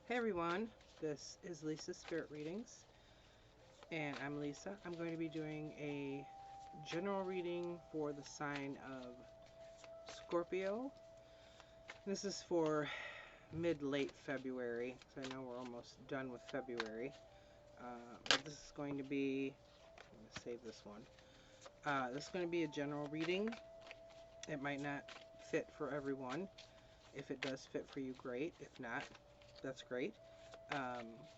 Hey everyone, this is Lisa's Spirit Readings, and I'm Lisa. I'm going to be doing a general reading for the sign of Scorpio. This is for mid-late February, so I know we're almost done with February. But this is going to be, I'm going to save this one. This is going to be a general reading. It might not fit for everyone. If it does fit for you, great. If not, that's great.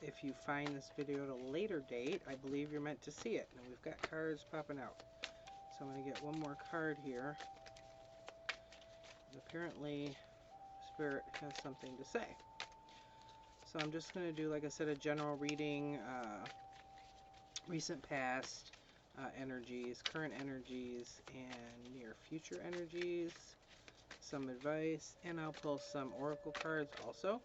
If you find this video at a later date, I believe you're meant to see it. And we've got cards popping out. So I'm going to get one more card here. And apparently, Spirit has something to say. So I'm just going to do, like I said, a general reading, recent past energies, current energies, and near future energies. Some advice, and I'll pull some oracle cards also.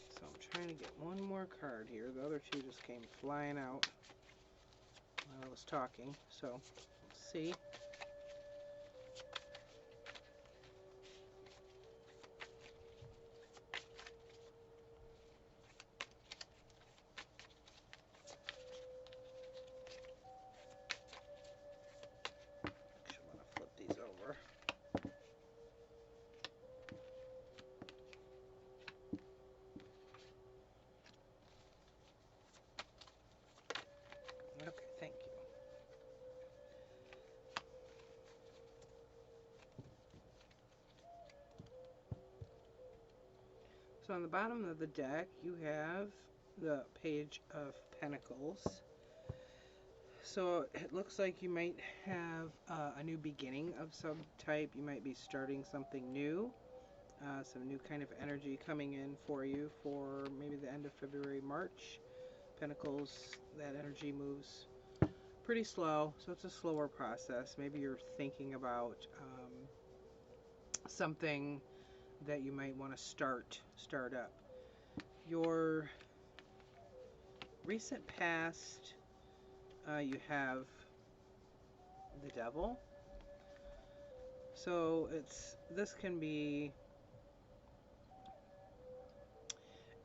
So I'm trying to get one more card here. The other two just came flying out while I was talking. So let's see. Actually, I want to flip these over. Okay, thank you. So on the bottom of the deck, you have the Page of Pentacles. So it looks like you might have a new beginning of some type. You might be starting something new. Some new kind of energy coming in for you for maybe the end of February, March. Pentacles, that energy moves pretty slow, so it's a slower process. Maybe you're thinking about something that you might want to start up. Your recent past, you have the Devil. So this can be,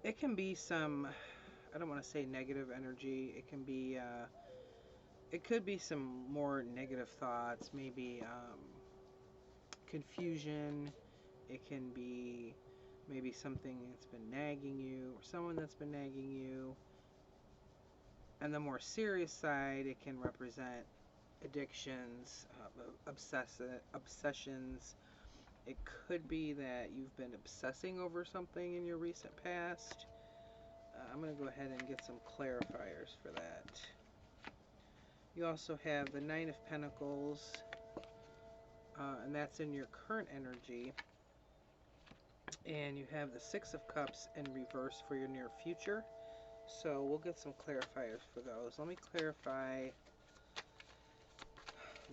it can be some, I don't want to say negative energy. It can be, it could be some more negative thoughts, maybe confusion. It can be maybe something that's been nagging you, or someone that's been nagging you. And the more serious side, it can represent addictions, obsessions. It could be that you've been obsessing over something in your recent past. I'm going to go ahead and get some clarifiers for that. You also have the Nine of Pentacles, and that's in your current energy. And you have the Six of Cups in reverse for your near future. So we'll get some clarifiers for those. Let me clarify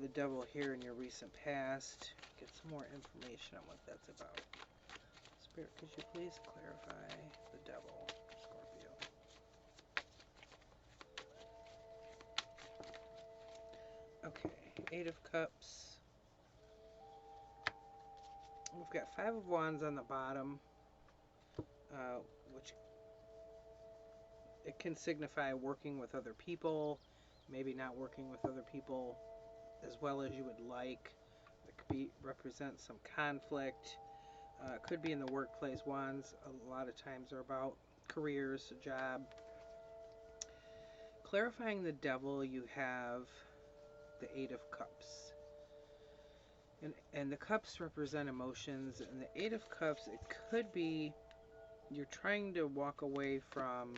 the Devil here in your recent past. Get some more information on what that's about. Spirit, could you please clarify the Devil, Scorpio? Okay, Eight of Cups. We've got Five of Wands on the bottom, which it can signify working with other people, maybe not working with other people as well as you would like. It could represent some conflict. Could be in the workplace. Wands a lot of times are about careers, a job. Clarifying the Devil, you have the Eight of Cups. And the cups represent emotions. And the Eight of Cups, it could be you're trying to walk away from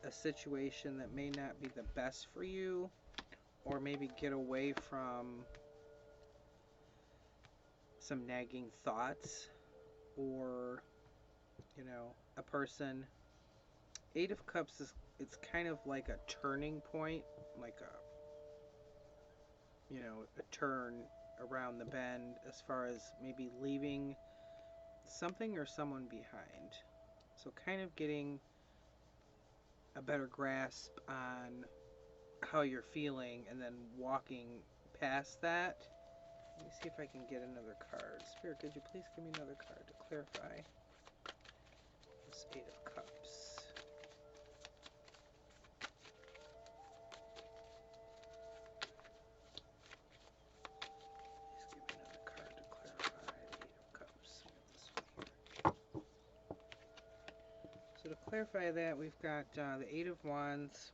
a situation that may not be the best for you, or maybe get away from some nagging thoughts, or, you know, a person. Eight of Cups is, it's kind of like a turning point, like a, you know, a turn around the bend as far as maybe leaving something or someone behind. So kind of getting a better grasp on how you're feeling and then walking past that. Let me see if I can get another card. Spirit, could you please give me another card to clarify the So to clarify that, we've got the Eight of Wands.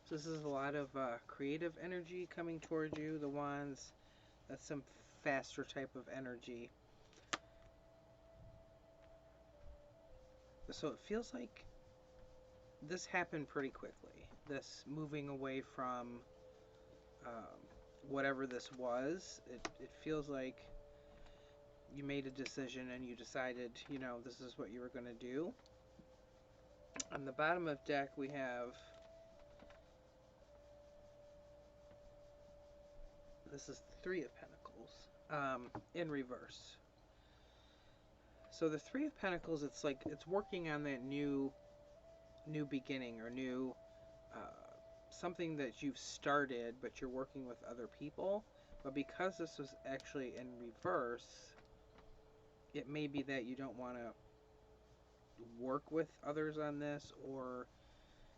So this is a lot of creative energy coming towards you. The Wands, that's some faster type of energy. So it feels like this happened pretty quickly. This moving away from whatever this was. It feels like you made a decision and you decided, you know, this is what you were going to do. On the bottom of deck, we have, this is the Three of Pentacles in reverse. So the Three of Pentacles, it's like it's working on that new beginning or new something that you've started, but you're working with other people. But because this was actually in reverse, it may be that you don't want to work with others on this, or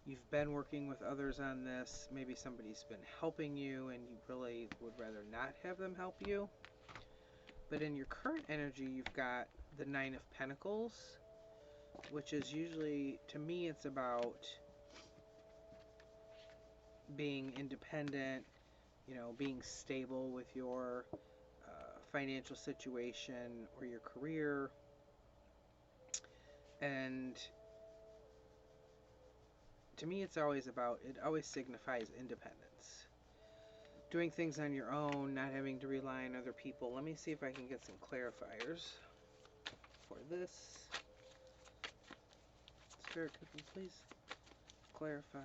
you've been working with others on this. Maybe somebody's been helping you and you really would rather not have them help you. But in your current energy, you've got the Nine of Pentacles, which is usually, to me, it's about being independent, you know, being stable with your financial situation or your career. And to me, it's always about, it always signifies independence. Doing things on your own, not having to rely on other people. Let me see if I can get some clarifiers for this. Spirit, could you please clarify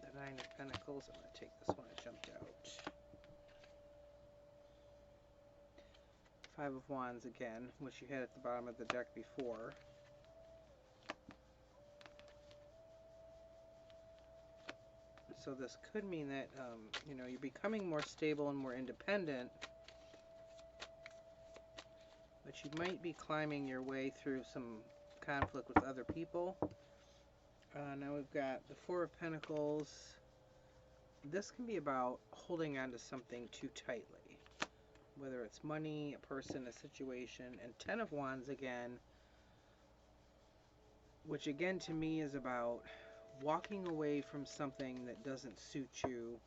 the Nine of Pentacles? I'm going to take this one that jumped out. Five of Wands again, which you had at the bottom of the deck before. So this could mean that, you know, you're becoming more stable and more independent, but you might be climbing your way through some conflict with other people. Now we've got the Four of Pentacles. This can be about holding on to something too tightly, whether it's money, a person, a situation. And Ten of Wands again, which again to me is about walking away from something that doesn't suit you,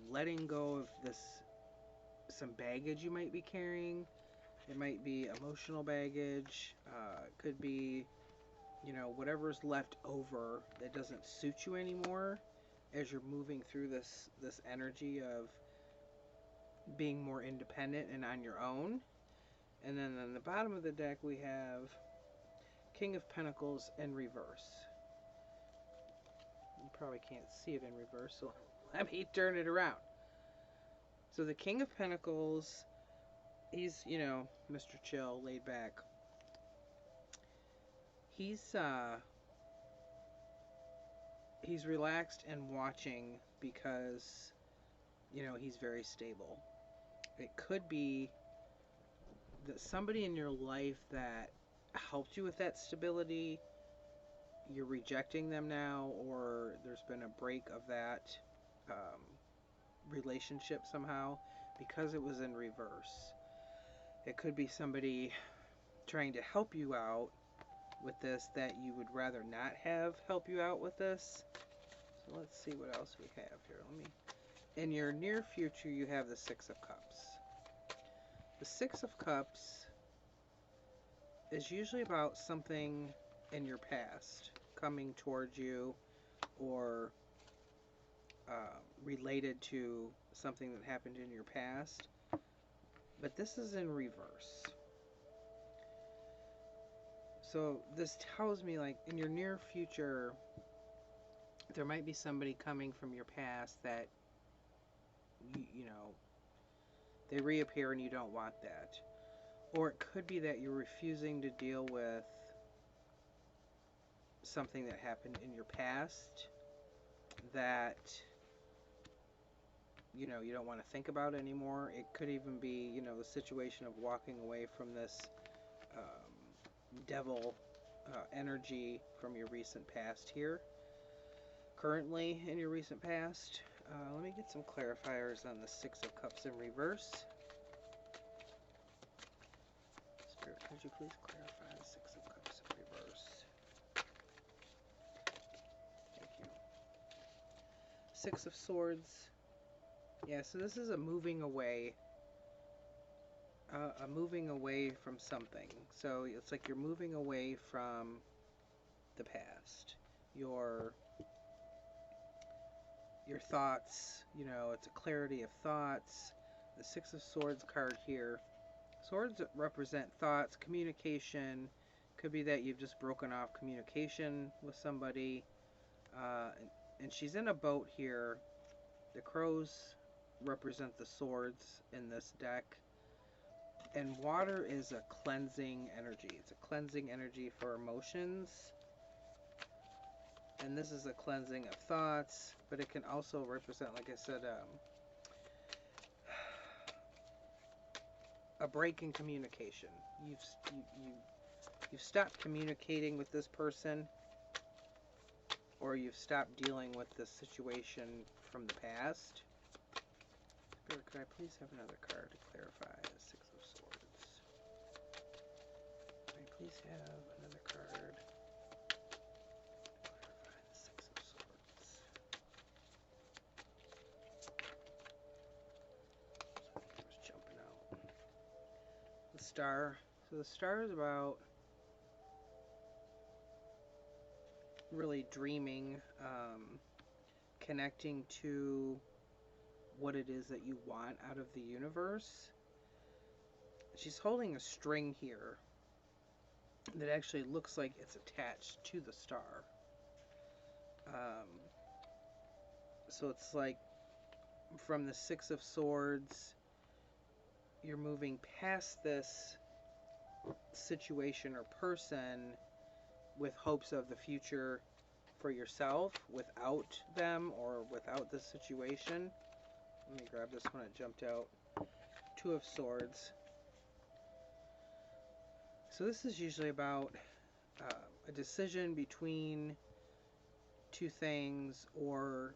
letting go of this, some baggage you might be carrying. It might be emotional baggage, it could be, you know, whatever's left over that doesn't suit you anymore as you're moving through this energy of being more independent and on your own. And then on the bottom of the deck we have King of Pentacles in reverse. You probably can't see it in reverse, so let me turn it around. So the King of Pentacles, he's, you know, Mr. Chill, laid back. He's relaxed and watching because, you know, he's very stable. It could be that somebody in your life that helped you with that stability, you're rejecting them now, or there's been a break of that relationship somehow because it was in reverse. It could be somebody trying to help you out with this that you would rather not have help you out with this. So let's see what else we have here. In your near future, you have the Six of Cups. The Six of Cups is usually about something in your past coming towards you, or related to something that happened in your past. But this is in reverse. So this tells me, like, in your near future, there might be somebody coming from your past that, you know, they reappear and you don't want that. Or it could be that you're refusing to deal with something that happened in your past that, you know, you don't want to think about anymore. It could even be, you know, the situation of walking away from this devil energy from your recent past here. Currently in your recent past. Let me get some clarifiers on the Six of Cups in reverse. Spirit, could you please clarify? Six of Cups in reverse. Thank you. Six of Swords. Yeah, so this is a moving away. A moving away from something. So it's like you're moving away from the past. Your thoughts, you know, it's a clarity of thoughts. The Six of Swords card here. Swords represent thoughts, communication. Could be that you've just broken off communication with somebody. And she's in a boat here. The crows represent the swords in this deck. And water is a cleansing energy. It's a cleansing energy for emotions. And this is a cleansing of thoughts, but it can also represent, like I said, a break in communication. You've stopped communicating with this person, or you've stopped dealing with this situation from the past. Spirit, could I please have another card to clarify the Six of Swords? Could I please have another card? Star. So the star is about really dreaming, connecting to what it is that you want out of the universe. She's holding a string here that actually looks like it's attached to the star. So it's like from the Six of Swords, you're moving past this situation or person with hopes of the future for yourself without them or without the situation. Let me grab this one, it jumped out. Two of Swords. So this is usually about a decision between two things, or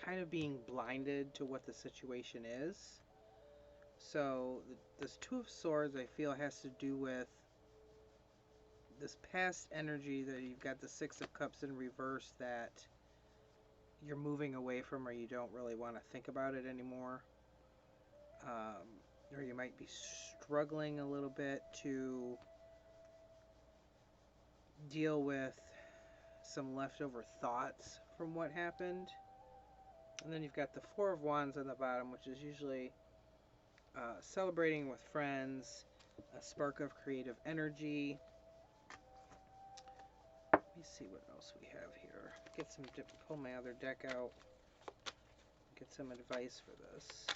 kind of being blinded to what the situation is. So this Two of Swords, I feel, has to do with this past energy that you've got the Six of Cups in reverse that you're moving away from, or you don't really want to think about it anymore. Or you might be struggling a little bit to deal with some leftover thoughts from what happened. And then you've got the Four of Wands on the bottom, which is usually celebrating with friends, a spark of creative energy. Let me see what else we have here. Get some, pull my other deck out, get some advice for this.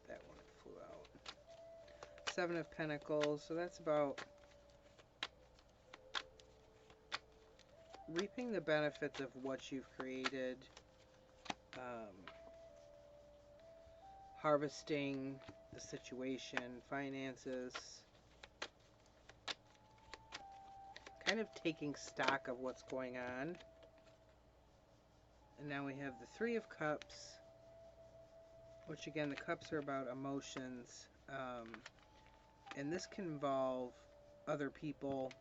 That one flew out. Seven of Pentacles, so that's about reaping the benefits of what you've created, harvesting the situation, finances, kind of taking stock of what's going on. And now we have the Three of Cups, which again, the cups are about emotions, and this can involve other people.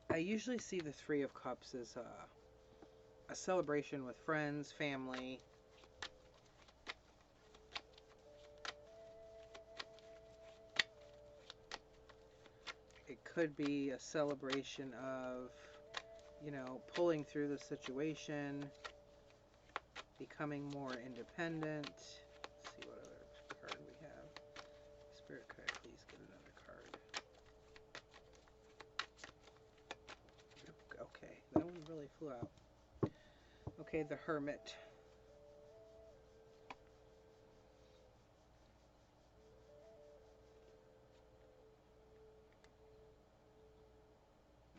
I usually see the Three of Cups as a celebration with friends, family. It could be a celebration of, you know, pulling through the situation, becoming more independent. Let's see what other card we have. Spirit, could I please get another card? Okay, that one really flew out. Okay, the Hermit.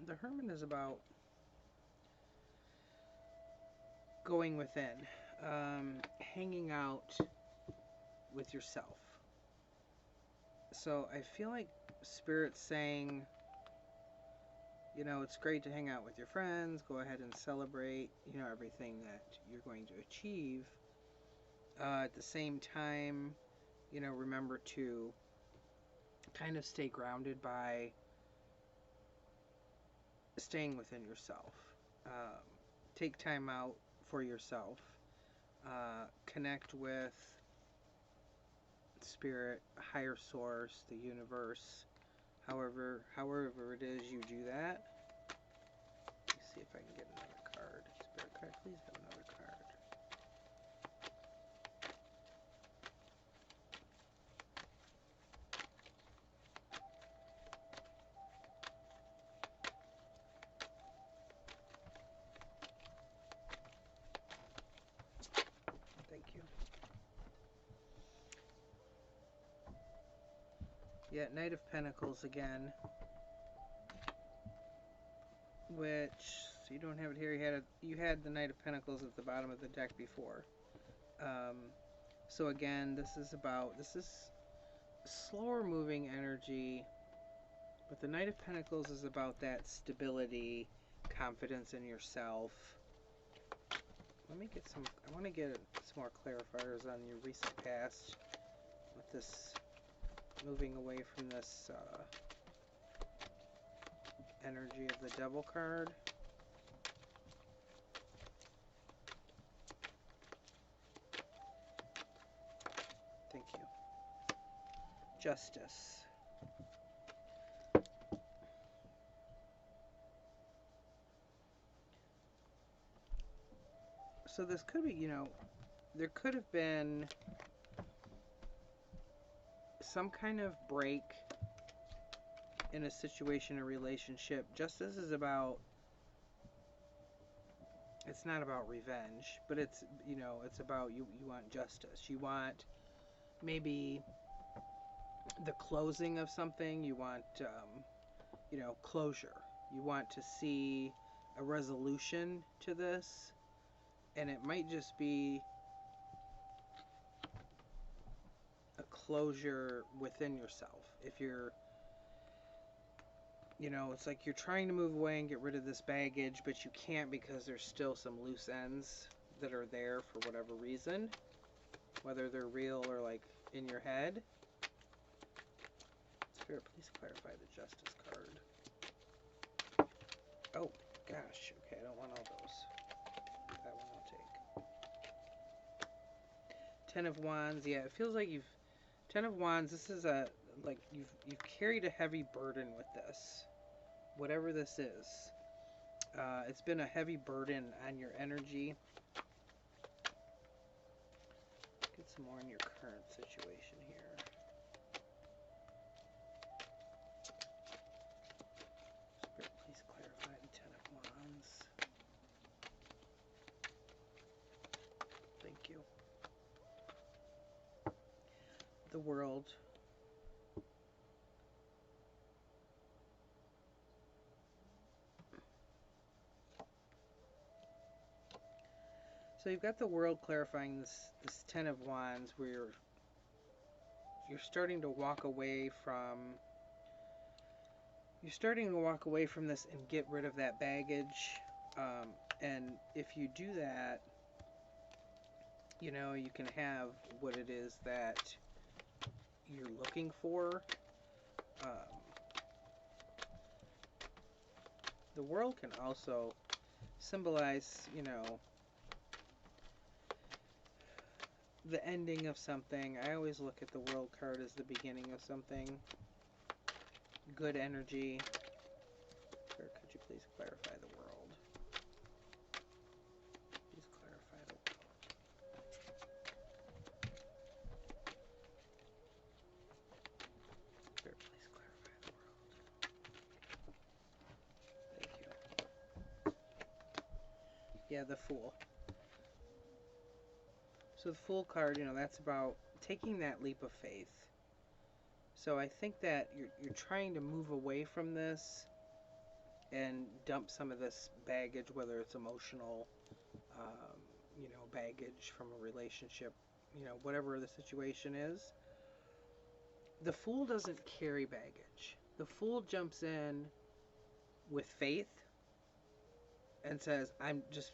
The Hermit is about going within, hanging out with yourself. So I feel like Spirit's saying, you know, it's great to hang out with your friends, go ahead and celebrate, you know, everything that you're going to achieve, At the same time, you know, remember to kind of stay grounded by staying within yourself. Um, take time out for yourself. Connect with spirit, higher source, the universe, however it is you do that. Let me see if I can get another card. Spirit card, please have another card. Thank you. Yeah, Knight of Pentacles again. Which, so you don't have it here. You had the Knight of Pentacles at the bottom of the deck before. So again, this is slower moving energy, but the Knight of Pentacles is about that stability, confidence in yourself. Let me get some, I want to get some more clarifiers on your recent past with this, moving away from this energy of the Devil card. Thank you. Justice. So this could be, you know, there could have been some kind of break in a situation or relationship. Justice is about, it's not about revenge, but it's, you know, it's about you want justice. You want maybe the closing of something. You want, you know, closure. You want to see a resolution to this. And it might just be a closure within yourself. If you're, you know, it's like you're trying to move away and get rid of this baggage, but you can't because there's still some loose ends that are there for whatever reason, whether they're real or like in your head. Spirit, please clarify the Justice card. Oh, gosh. Okay, I don't want all those. That one I'll take. Ten of Wands. Yeah, it feels like you've... Ten of Wands, this is a... Like, you've carried a heavy burden with this. Whatever this is. It's been a heavy burden on your energy. Get some more in your current situation here. Spirit, please clarify the Ten of Wands. Thank you. The World. So you've got the World clarifying this Ten of Wands, where you're starting to walk away from... You're starting to walk away from this and get rid of that baggage. And if you do that, you know, you can have what it is that you're looking for. The World can also symbolize, you know, the ending of something. I always look at the World card as the beginning of something. Good energy. Or could you please clarify the World? Please clarify the World. Spirit, please clarify the World. Thank you. Yeah, the Fool. So the Fool card, you know, that's about taking that leap of faith. So I think that you're trying to move away from this and dump some of this baggage, whether it's emotional, you know, baggage from a relationship, you know, whatever the situation is. The Fool doesn't carry baggage. The Fool jumps in with faith and says, I'm just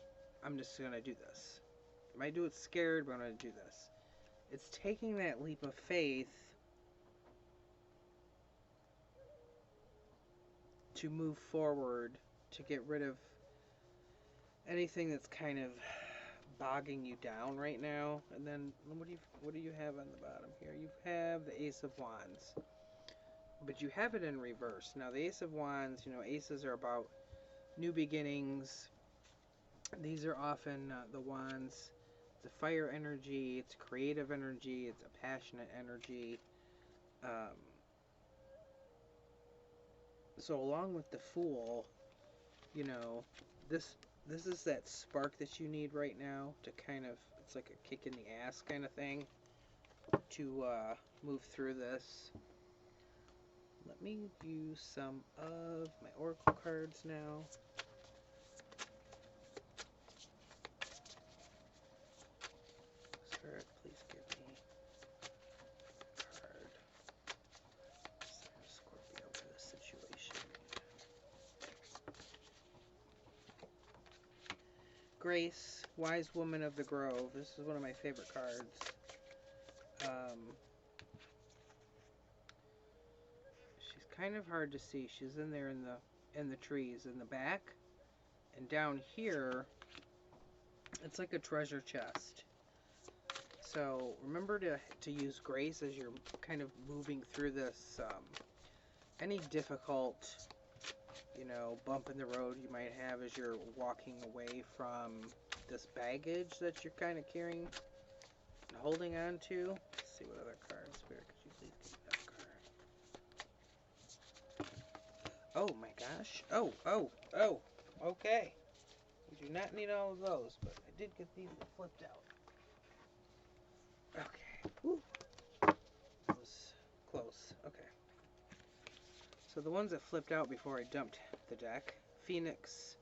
gonna do this. might do it scared, but I'm going to do this. It's taking that leap of faith to move forward, to get rid of anything that's kind of bogging you down right now. And then what do you have on the bottom here? You have the Ace of Wands, but you have it in reverse. Now the Ace of Wands, you know, aces are about new beginnings. These are often the wands. It's a fire energy, it's creative energy, it's a passionate energy. So along with the Fool, you know, this is that spark that you need right now to kind of, it's like a kick in the ass kind of thing to move through this. Let me use some of my oracle cards now. Spirit, please give me a card. Scorpio for this situation. Grace, Wise Woman of the Grove. This is one of my favorite cards. She's kind of hard to see. She's in there in the trees in the back, and down here, it's like a treasure chest. So remember to use grace as you're kind of moving through this. Any difficult, you know, bump in the road you might have as you're walking away from this baggage that you're kind of carrying and holding on to. Let's see what other cards. Spirit, could you please give me that card? Oh my gosh. Oh. Okay. We do not need all of those, but I did get these flipped out. Okay. Woo. That was close. Okay. So the ones that flipped out before I dumped the deck: Phoenix,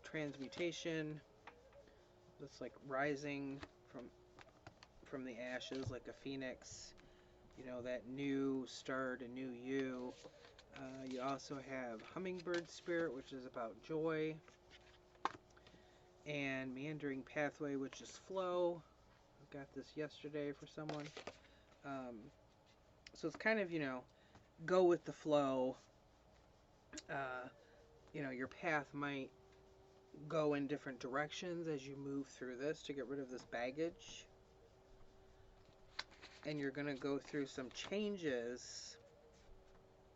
Transmutation. That's like rising from the ashes like a phoenix. You know, that new start, a new you. You also have Hummingbird Spirit, which is about joy. And Meandering Pathway, which is flow. I got this yesterday for someone. So it's kind of, you know, go with the flow. You know, your path might go in different directions as you move through this to get rid of this baggage. And you're going to go through some changes,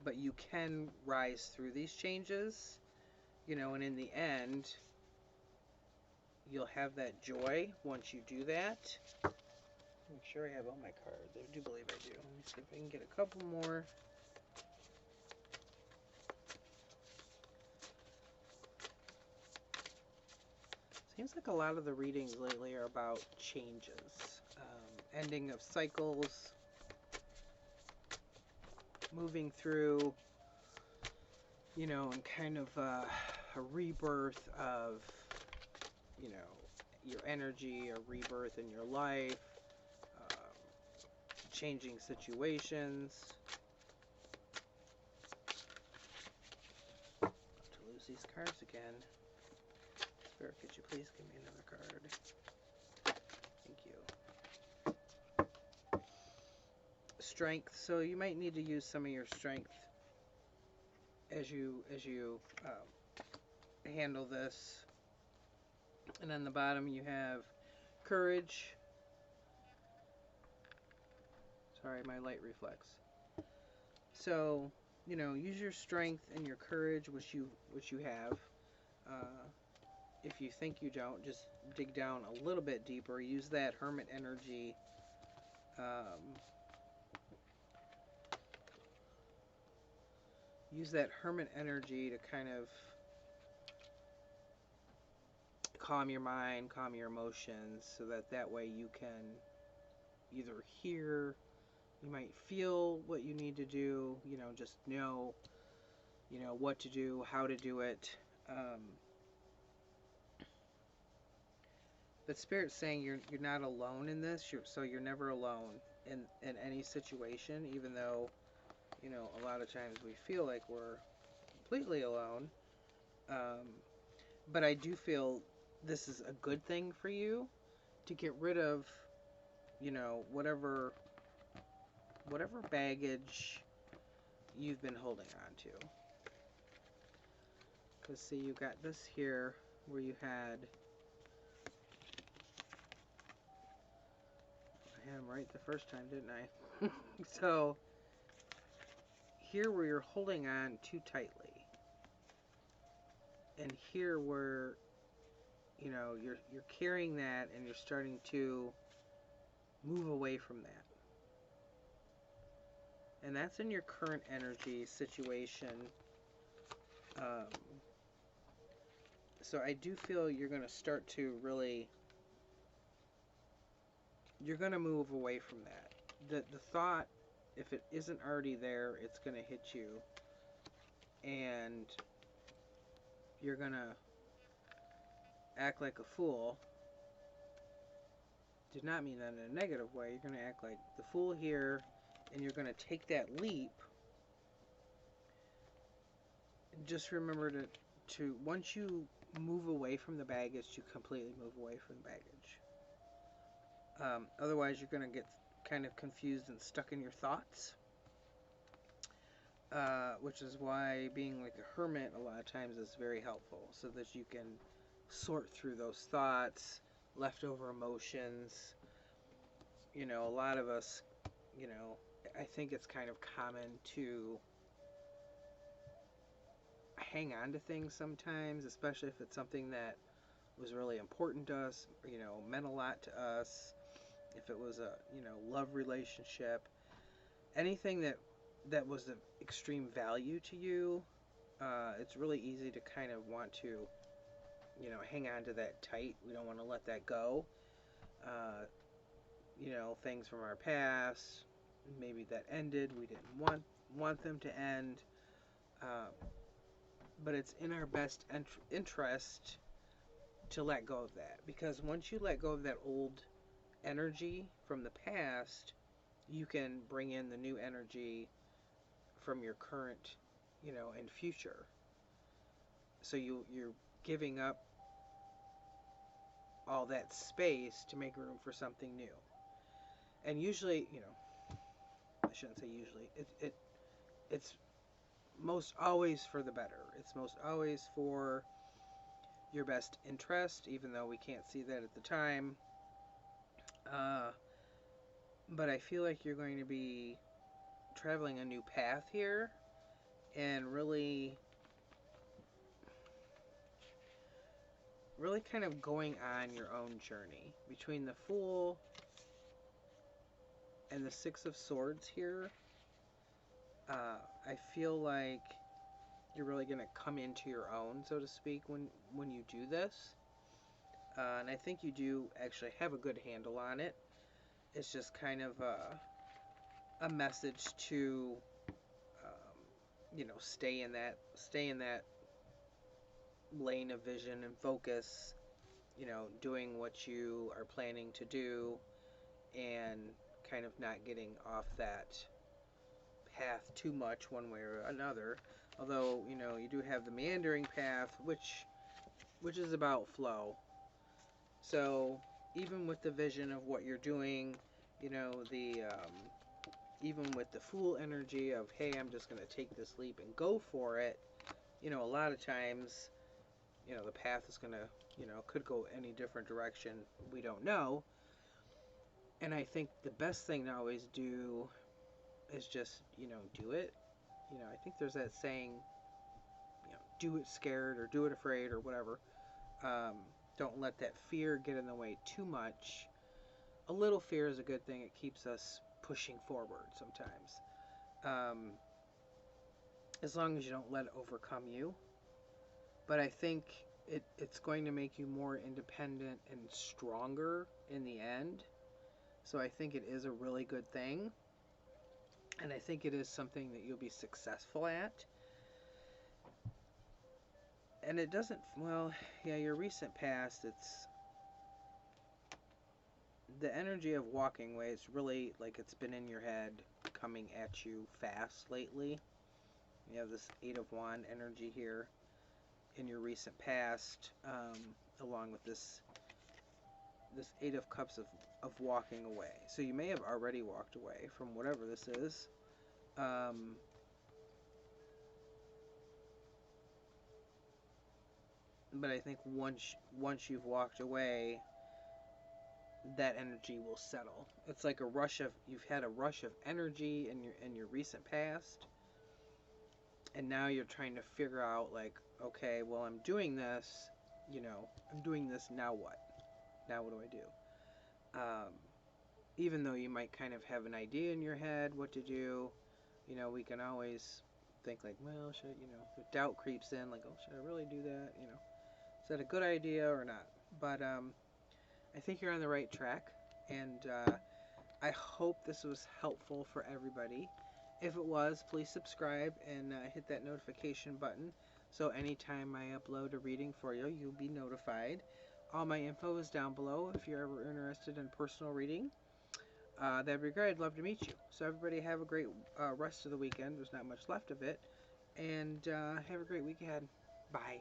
but you can rise through these changes, you know, and in the end, you'll have that joy once you do that. Make sure I have all my cards. I do believe I do. Let me see if I can get a couple more. Seems like a lot of the readings lately are about changes, ending of cycles, moving through, you know, and kind of a rebirth of, you know, your energy, a rebirth in your life, changing situations. About to lose these cards again. Spirit, could you please give me another card? Thank you. Strength. So you might need to use some of your strength as you handle this. And on the bottom you have courage. Sorry, my light reflects. So, you know, use your strength and your courage, which you have. If you think you don't, just dig down a little bit deeper. Use that hermit energy. Use that hermit energy to kind of calm your mind, calm your emotions, so that way you can either hear, you might feel what you need to do, you know, just know, you know, what to do, how to do it. But Spirit's saying you're not alone in this, so you're never alone in any situation, even though, you know, a lot of times we feel like we're completely alone. But I do feel this is a good thing for you. to get rid of, you know, whatever baggage you've been holding on to. Because see, you got this here where you had, I had them right the first time, didn't I? So here where you're holding on too tightly, and here where, you know, you're carrying that and you're starting to move away from that. And that's in your current energy situation. So I do feel you're going to start to really, you're going to move away from that. The thought, if it isn't already there, it's going to hit you. And you're going to act like a fool. Did not mean that in a negative way. You're going to act like the fool here, and you're going to take that leap. Just remember to once you move away from the baggage, you completely move away from the baggage. Otherwise, you're going to get kind of confused and stuck in your thoughts. Which is why being like a hermit a lot of times is very helpful, so that you can sort through those thoughts, leftover emotions. You know, a lot of us, you know, I think it's kind of common to hang on to things sometimes, especially if it's something that was really important to us, you know, meant a lot to us. If it was a, you know, love relationship, anything that was of extreme value to you, it's really easy to kind of want to, you know, hang on to that tight. We don't want to let that go. You know, things from our past, maybe that ended, we didn't want them to end. But it's in our best interest to let go of that, because once you let go of that old energy from the past, you can bring in the new energy from your current, you know, and future. So you're giving up all that space to make room for something new. And usually, you know, I shouldn't say usually, it's most always for the better. It's most always for your best interest, even though we can't see that at the time. But I feel like you're going to be traveling a new path here, and really kind of going on your own journey. Between the Fool and the Six of Swords here, I feel like you're really going to come into your own, so to speak, when you do this. And I think you do actually have a good handle on it. It's just kind of a message to, you know, stay in that lane of vision and focus, you know, doing what you are planning to do, and kind of not getting off that path too much one way or another. Although, you know, you do have the meandering path, which is about flow. So even with the vision of what you're doing, you know, even with the Fool energy of, hey, I'm just going to take this leap and go for it, you know, a lot of times, you know, the path is going to, you know, could go any different direction. We don't know. And I think the best thing to always do is just, you know, do it. You know, I think there's that saying, you know, do it scared or do it afraid or whatever. Don't let that fear get in the way too much. A little fear is a good thing. It keeps us pushing forward sometimes. As long as you don't let it overcome you. But I think it's going to make you more independent and stronger in the end. So I think it is a really good thing. And I think it is something that you'll be successful at. And it doesn't, well, yeah, your recent past, it's the energy of walking away. It's really like it's been in your head, coming at you fast lately. You have this 8 of Wands energy here in your recent past, along with this this Eight of Cups of walking away. So you may have already walked away from whatever this is. But I think once you've walked away, that energy will settle. It's like a rush of, you've had a rush of energy in your recent past, and now you're trying to figure out, like, okay, well, I'm doing this, I'm doing this, now what? Now what do I do? Even though you might kind of have an idea in your head what to do, we can always think like, well, should, if doubt creeps in, like, oh, should I really do that? Is that a good idea or not? But I think you're on the right track, and I hope this was helpful for everybody. If it was, please subscribe and hit that notification button, so anytime I upload a reading for you, you'll be notified. All my info is down below if you're ever interested in personal reading. That'd be great. I'd love to meet you. So everybody have a great rest of the weekend. There's not much left of it. And have a great week ahead. Bye.